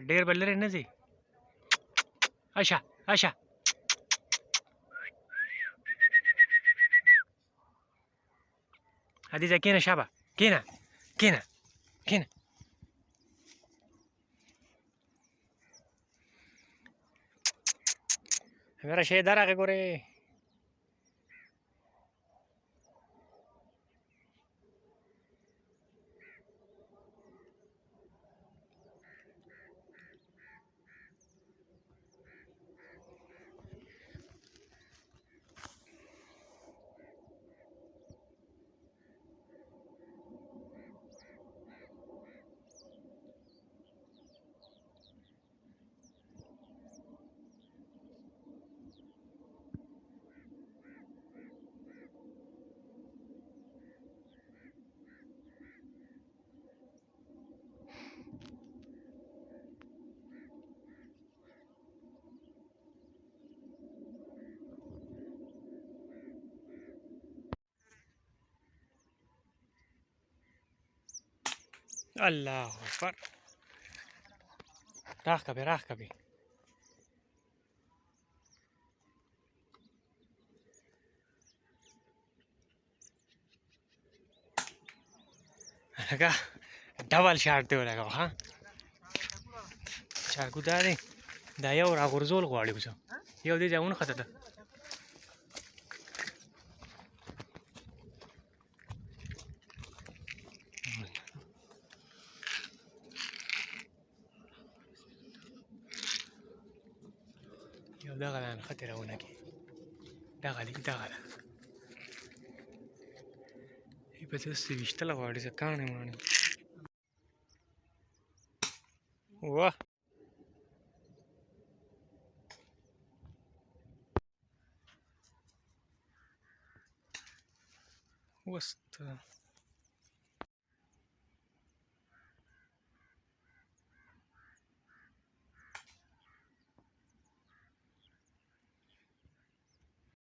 ډېر بل لرې نه ځي. اشه اشه حدیثه کېنه شابه کېنه کېنه کېنه. میرا شی درغه ګورې. الله اکبر. راخ کبھی راخ کبھی. لکه ډبل شاټ دی ولګاو. ها چارګو دا دی دا یو راغورځول غواړي اوس یو دې ځای ونښته ده. یو دغه ده نښتې راونکې دغه دی دغه ده ای په داسې ویشتل غواړي زه کاڼې ماڼې. واه اوس ته